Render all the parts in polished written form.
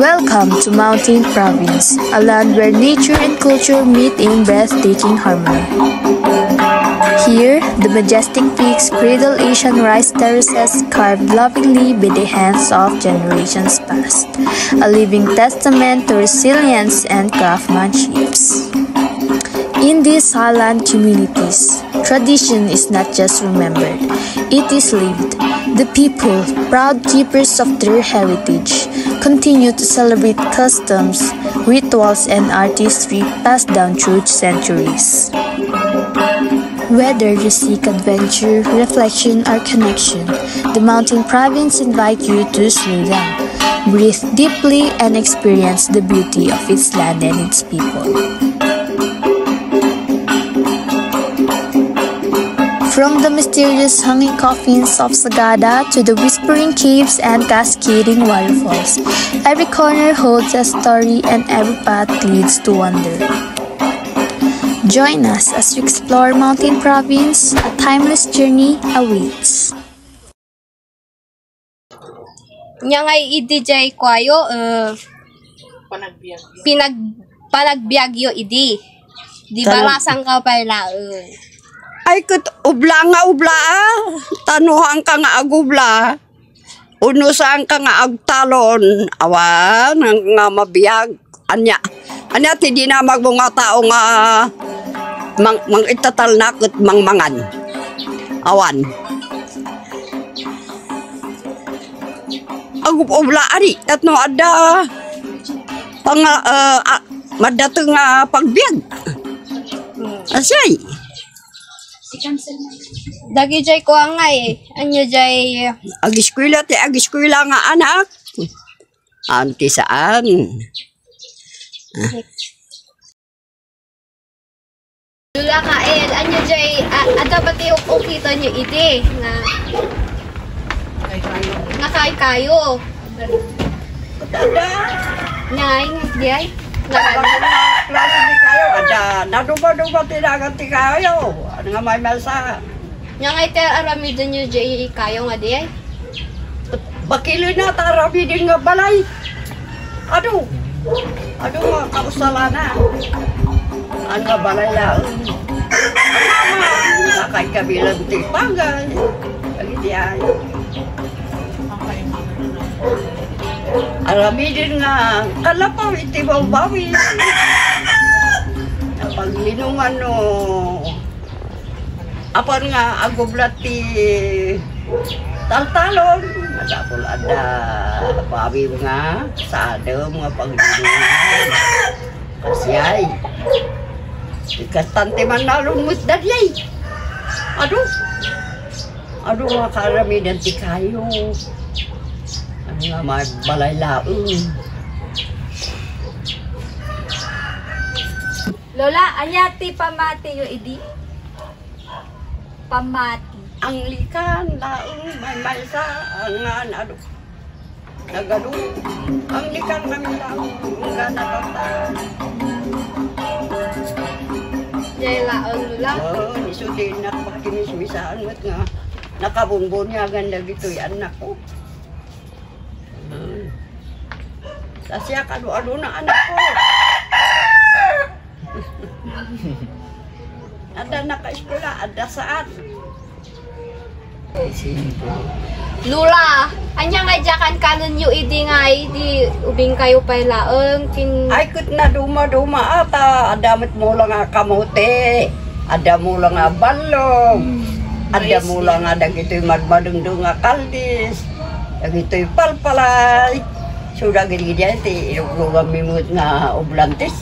Welcome to Mountain Province, a land where nature and culture meet in breathtaking harmony. Here, the majestic peaks cradle Asian rice terraces carved lovingly by the hands of generations past, a living testament to resilience and craftsmanship. In these highland communities, tradition is not just remembered, it is lived. The people, proud keepers of their heritage, continue to celebrate customs, rituals, and artistry passed down through centuries. Whether you seek adventure, reflection, or connection, the Mountain Province invites you to slow down, breathe deeply, and experience the beauty of its land and its people. From the mysterious hanging coffins of Sagada to the whispering caves and cascading waterfalls, every corner holds a story and every path leads to wonder. Join us as we explore Mountain Province, a timeless journey awaits. Nya ngay idijay kwayo panagbiagyo idi. Di balasang ka pala Ay kat ubla nga ubla tanuhang ka nga agubla unusan ka nga agtalon awan nga mabiyag anya ti di na magbunga tao nga mang itatal na ket mangmangan awan agubla ari tatno ada pang madateng nga pagbiag asay dagi jay ko angay anya jay agiskwela nga anak anti saan Lula kael anya jay ada pati ukito nyo iti nga kayo ada nyay ngay klase di kayo ada naduba-duba tinagat ti kayo ano nga may masa nyay te aramido nyo jay kayo nga di ay bakilo na tarami din nga balay ado nga kausalana ano nga balay lang nakay kabilang ti pagay lagi di ay arami din nga kalapaw iti bawi paglinungan no apan nga agublat ti taltalon madapol ada bawi nga sa adem nga paglinungan kasyay ikastante man nalumot dadyay ado nga karami dan ti kayo ano nga may balay laong Lola, anyati pamati yo idi? Pamati. ang likan laong may malsa ang ado nagado ang likan kami laong nga natatan Jay laon Lola. Isudin na pakinismisaan mat nga nakabunbon niya ganda gito'y anak ko Tasya kado-ado na anak ko ada naka-eskwela, ada saat Lula, anya nga jakan kanon yu idi nga di ubing kayo pa laeng kin ay kut na duma-duma ata ada mo lang nga kamote ada mo lang nga balong ada mo lang nga dagito'y madmadungdung nga kaldis dagito'y palpalay sudah gini-gini ti iluglugan mimut nga oblantes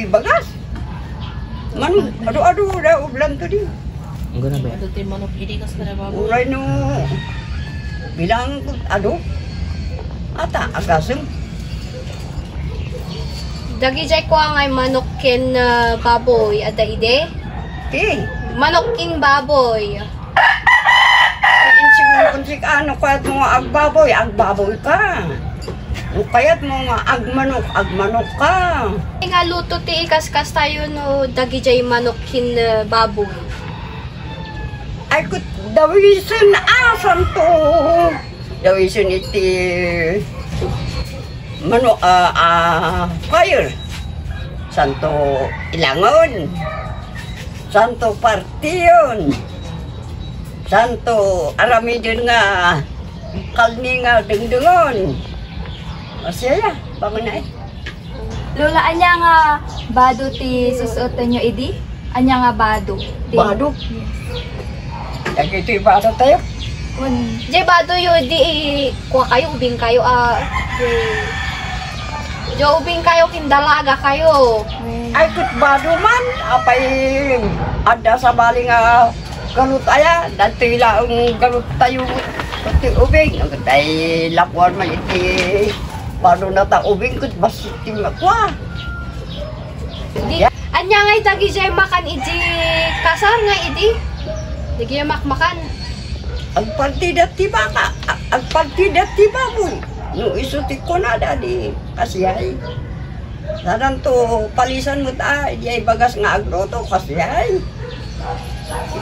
Bagas. Man, ado da ublan to di. Ang gana ba? Dati manok idikas ka na baboy. Uray no bilang ado. Ata agasem. Dagi jay ko ngay manokin baboy ada ide. Ti. Manoking baboy. Kung ano kayat mo agbaboy ka. Kung kayat mo nga agmanok ka. Nga luto ti ikas-kas tayo no dagi jay manokin baboy. Ay kut dawisin asan to. Dawisin iti fire. Santo Ilangon. Santo Partiyon. Santo aramidin nga kalni nga dengdengon. Masaya, bangon na eh. Lola, anya nga bado ti susuotan nyo idi? Anya nga bado? Bado. Lagi ito yung bado tayo. Jay bado yo di kuha kayo ubing kayo jo ubing kayo kindalaga kayo. Ay kut bado man. Apay ada sa bali nga galut aya. Dati lang galut tayo. Kuti ubing. Tay lapuan man iti bado na ta ubing kut basitin makwa. Di anya nga dagi jay makan idi kasar nga idi. Dagi makmakan. Ang partida tiba ka. Ang partida tiba mo. No isuti ko na dadi. Kasiyay. Sadan to palisan mo ta. Iyay bagas nga agroto. Kasiyay.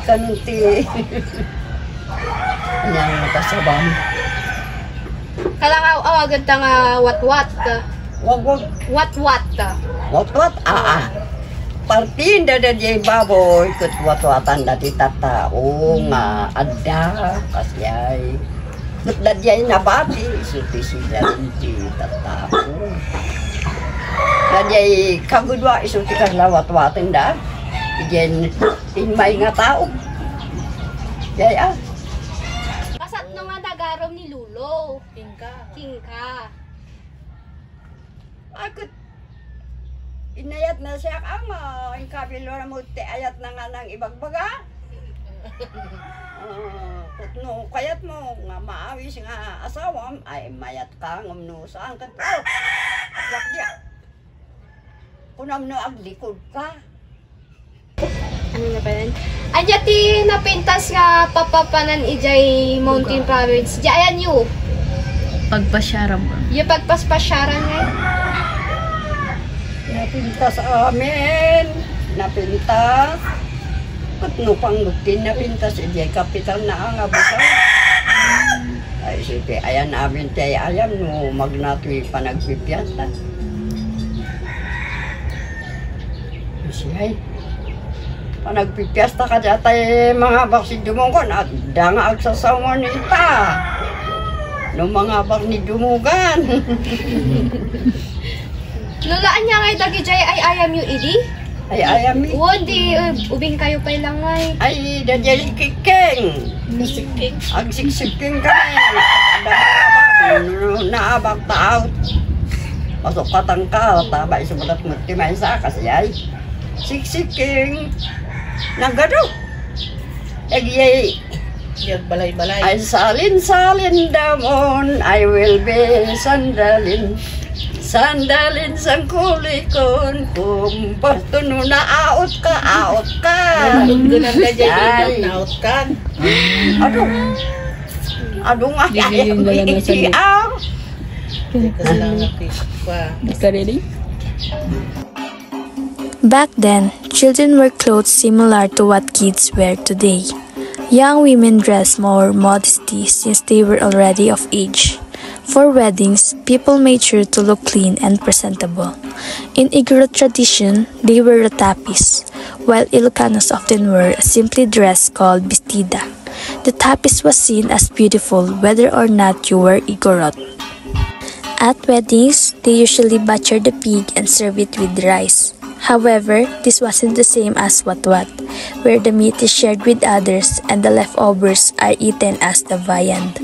Ikanunti. Anyang matasabang. Kalang awagan ta nga wat-wat. Wag. Wat-wat. Wat. Partida dadi baboy. Kut wat-watan dati tatao nga adda. Kasiyay. Kut dadi nabati. Isuti sila inti tatao. Dadi kagudwa isuti ka wat-watin da. Iyan tinmay nga tao. Yaya. Kasat no nga dagarom ni Lulo. Kingka. Akut inayat na siya ama. Ang kabilo na mo te ayat na nga ng ibagbaga. No, kayat mo nga maawis nga asawam ay mayat ka ngumno saan ka to. Atlak dia. Kunam no aglikod ka. Ano na ba yan? Anya ti napintas nga papapanan ijay Mountain Province. Di ayan yu. Pagpasyaram mo. Yung pagpaspasyaran nga. Napintas amin. Napintas. Kutno panglutin napintas ijay kapital na ang abusan. Ay sige, ayan amin tayo alam no magnatoy panagpipiyata. Siyay. Panagpipiyasta ka dyan tayo mga baksid dumungkon at danga agsasawa nita. No mga baksid dumugan. Lulaan niya ngay dagi jay ay ayam yu idi. Ay ayami. Di ubing kayo pa lang ngay. Ay dadyan kikeng. Agsiksiking kami. Ada mga naabak taot. Pasok katangka. Taba isulat mo timay sa kasiyay. Siksiking. Nagado. Nagyay. Yung balay-balay. Ay salin damon. I will be sandalin. Sandalin sang kulikon. Kung basto no aot ka. Gunan ka dyan. Naut ka. Ado nga. Iti ang. Kasi lang pa. Back then, children wore clothes similar to what kids wear today. Young women dressed more modesty since they were already of age. For weddings, people made sure to look clean and presentable. In Igorot tradition, they were ratapis, while Ilocanos often wore a simply dress called bistida. The tapis was seen as beautiful whether or not you were Igorot. At weddings, they usually butcher the pig and serve it with rice. However, this wasn't the same as watwat, where the meat is shared with others and the leftovers are eaten as the viand.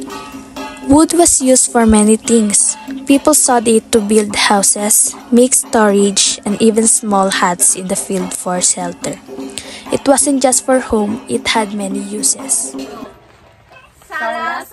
Wood was used for many things. People sawed it to build houses, make storage, and even small huts in the field for shelter. It wasn't just for home, it had many uses. Sala